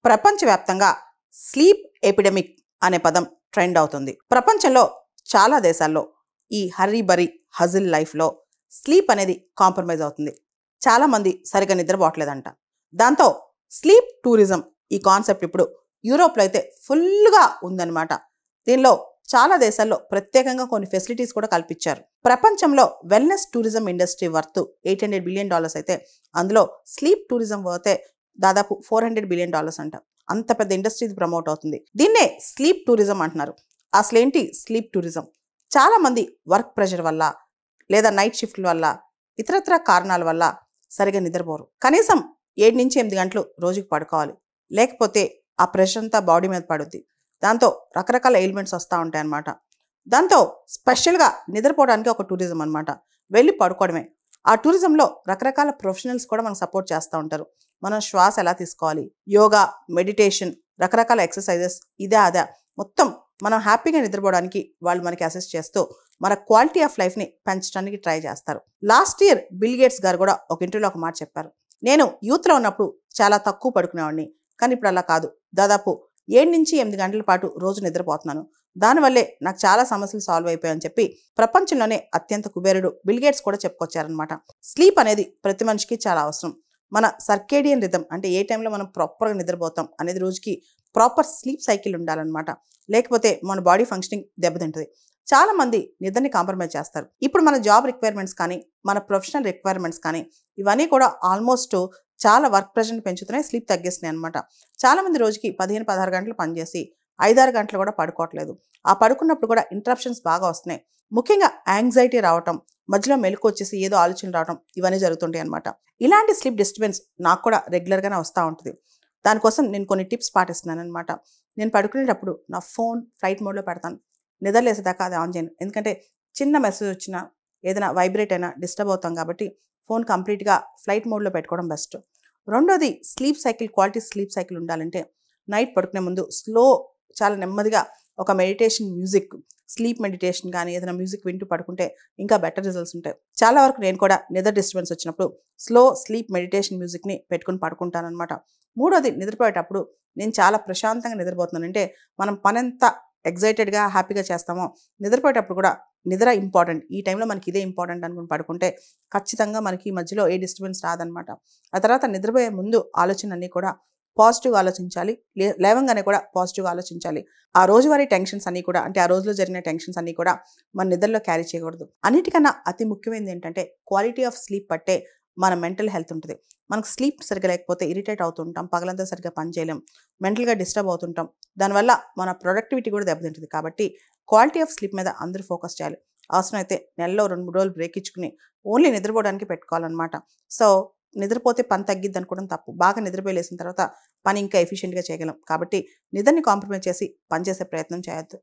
ప్రపంచవ్యాప్తంగా sleep epidemic అనే పదం ట్రెండ్ అవుతుంది. ప్రపంచంలో చాలా దేశాల్లో ఈ హర్రీ హజిల్ లైఫ్లో స్లీప్ అనేది కాంప్రమైజ్ అవుతుంది. చాలామంది సరిగా నిద్రపోవట్లేదంట. దాంతో స్లీప్ టూరిజం ఈ కాన్సెప్ట్ ఇప్పుడు యూరోప్లో అయితే ఫుల్గా ఉందన్నమాట. దీనిలో చాలా దేశాల్లో ప్రత్యేకంగా కొన్ని ఫెసిలిటీస్ కూడా కల్పించారు. ప్రపంచంలో wellness tourism industry worth $800 billion అయితే, అందులో స్లీప్ టూరిజం వర్తే దాదాపు $400 బిలియన్ అంట. అంత పెద్ద ఇండస్ట్రీ ప్రమోట్ అవుతుంది. దీన్నే స్లీప్ టూరిజం అంటున్నారు. అసలేంటి స్లీప్ టూరిజం? చాలామంది వర్క్ ప్రెషర్ వల్ల లేదా నైట్ షిఫ్ట్ల వల్ల ఇతరత్ర కారణాల వల్ల సరిగా నిద్రపోరు. కనీసం 7 నుంచి 8 గంటలు రోజుకి పడుకోవాలి. లేకపోతే ఆ ప్రెషర్ అంతా బాడీ మీద పడుద్ది. దాంతో రకరకాల ఎయిల్మెంట్స్ వస్తూ ఉంటాయి అన్నమాట. దాంతో స్పెషల్గా నిద్రపోవడానికి ఒక టూరిజం అనమాట. వెళ్ళి పడుకోవడమే. ఆ టూరిజంలో రకరకాల ప్రొఫెషనల్స్ కూడా మనకు సపోర్ట్ చేస్తూ ఉంటారు. మనం శ్వాస ఎలా తీసుకోవాలి, యోగా, మెడిటేషన్, రకరకాల ఎక్సర్సైజెస్, ఇదే అదే మొత్తం మనం హ్యాపీగా నిద్రపోవడానికి వాళ్ళు మనకి అసిస్ట్ చేస్తూ మన క్వాలిటీ ఆఫ్ లైఫ్ని పెంచడానికి ట్రై చేస్తారు. లాస్ట్ ఇయర్ బిల్ గేట్స్ గారు కూడా ఒక ఇంటర్వ్యూలో ఒక మాట చెప్పారు. నేను యూత్లో ఉన్నప్పుడు చాలా తక్కువ పడుకునేవాడిని, కానీ ఇప్పుడు అలా కాదు. దాదాపు 7 నుంచి 8 గంటల పాటు రోజు నిద్రపోతున్నాను. దానివల్లే నాకు చాలా సమస్యలు సాల్వ్ అయిపోయాయని చెప్పి ప్రపంచంలోనే అత్యంత కుబేరుడు బిల్ గేట్స్ కూడా చెప్పుకొచ్చారనమాట. స్లీప్ అనేది ప్రతి మనిషికి చాలా అవసరం. మన సర్కేడియన్ రిథం అంటే ఏ టైంలో మనం ప్రాపర్గా నిద్రపోతాం అనేది రోజుకి ప్రాపర్ స్లీప్ సైకిల్ ఉండాలన్నమాట. లేకపోతే మన బాడీ ఫంక్షనింగ్ దెబ్బతింటుంది. చాలామంది నిద్రని కాంప్రమైజ్ చేస్తారు. ఇప్పుడు మన జాబ్ రిక్వైర్మెంట్స్ కానీ, మన ప్రొఫెషనల్ రిక్వైర్మెంట్స్ కానీ ఇవన్నీ కూడా ఆల్మోస్ట్ చాలా వర్క్ ప్రెషర్ని పెంచుతున్నాయి, స్లీప్ తగ్గిస్తున్నాయి అనమాట. చాలామంది రోజుకి 15-16 గంటలు పనిచేసి 5-6 గంటలు కూడా పడుకోవట్లేదు. ఆ పడుకున్నప్పుడు కూడా ఇంటరప్షన్స్ బాగా వస్తున్నాయి. ముఖ్యంగా యాంగ్జైటీ రావటం, మధ్యలో మెలకు వచ్చేసి ఏదో ఆలోచన రావటం, ఇవన్నీ జరుగుతుంటాయి అనమాట. ఇలాంటి స్లీప్ డిస్టర్బెన్స్ నాకు కూడా రెగ్యులర్గానే వస్తూ ఉంటుంది. దానికోసం నేను కొన్ని టిప్స్ పాటిస్తున్నాను అనమాట. నేను పడుకునేటప్పుడు నా ఫోన్ ఫ్లైట్ మోడ్లో పెడతాను. నిద్ర లేసేదాకా అది ఆన్ చేయను. ఎందుకంటే చిన్న మెసేజ్ వచ్చినా, ఏదైనా వైబ్రేట్ అయినా డిస్టర్బ్ అవుతాం కాబట్టి ఫోన్ కంప్లీట్గా ఫ్లైట్ మోడ్లో పెట్టుకోవడం బెస్ట్. రెండోది, sleep cycle, quality sleep cycle ఉండాలంటే నైట్ పడుకునే ముందు చాలా నెమ్మదిగా ఒక మెడిటేషన్ మ్యూజిక్, స్లీప్ మెడిటేషన్ కానీ ఏదైనా మ్యూజిక్ వింటూ పడుకుంటే ఇంకా బెటర్ రిజల్ట్స్ ఉంటాయి. చాలా వరకు నేను కూడా నిద్ర డిస్టర్బెన్స్ వచ్చినప్పుడు స్లో స్లీప్ మెడిటేషన్ మ్యూజిక్ని పెట్టుకుని పడుకుంటాను అనమాట. మూడోది, నిద్రపోయేటప్పుడు నేను చాలా ప్రశాంతంగా నిద్రపోతున్నాను. అంటే మనం పనంతా ఎగ్జైటెడ్గా హ్యాపీగా చేస్తామో, నిద్రపోయేటప్పుడు కూడా నిద్ర ఇంపార్టెంట్, ఈ టైంలో మనకి ఇదే ఇంపార్టెంట్ అనుకుని పడుకుంటే ఖచ్చితంగా మనకి మధ్యలో ఏ డిస్టర్బెన్స్ రాదనమాట. ఆ తర్వాత నిద్రపోయే ముందు ఆలోచనలన్నీ కూడా పాజిటివ్గా ఆలోచించాలి. లేవంగానే కూడా పాజిటివ్గా ఆలోచించాలి. ఆ రోజువారీ టెన్షన్స్ అన్నీ కూడా, అంటే ఆ రోజులో జరిగిన టెన్షన్స్ అన్నీ కూడా మన నిద్రలో క్యారీ చేయకూడదు. అన్నిటికన్నా అతి ముఖ్యమైనది ఏంటంటే క్వాలిటీ ఆఫ్ స్లీప్ పట్టే మన మెంటల్ హెల్త్ ఉంటుంది. మనకు స్లీప్ సరిగ్గా లేకపోతే ఇరిటేట్ అవుతుంటాం, పగలంతా సరిగ్గా పని చేయలేం, మెంటల్గా డిస్టర్బ్ అవుతుంటాం. దానివల్ల మన ప్రొడక్టివిటీ కూడా దెబ్బతింటుంది. కాబట్టి క్వాలిటీ ఆఫ్ స్లీప్ మీద అందరూ ఫోకస్ చేయాలి. అవసరమైతే నెలలో 2-3 రోజులు బ్రేక్ ఇచ్చుకుని ఓన్లీ నిద్రపోవడానికి పెట్టుకోవాలన్నమాట. సో నిద్రపోతే పని తగ్గిద్ది అనుకోవడం తప్పు. బాగా నిద్రపోయి లేసిన తర్వాత పని ఇంకా ఎఫిషియెంట్గా చేయగలం. కాబట్టి నిద్రని కాంప్రమైజ్ చేసి పనిచేసే ప్రయత్నం చేయొద్దు.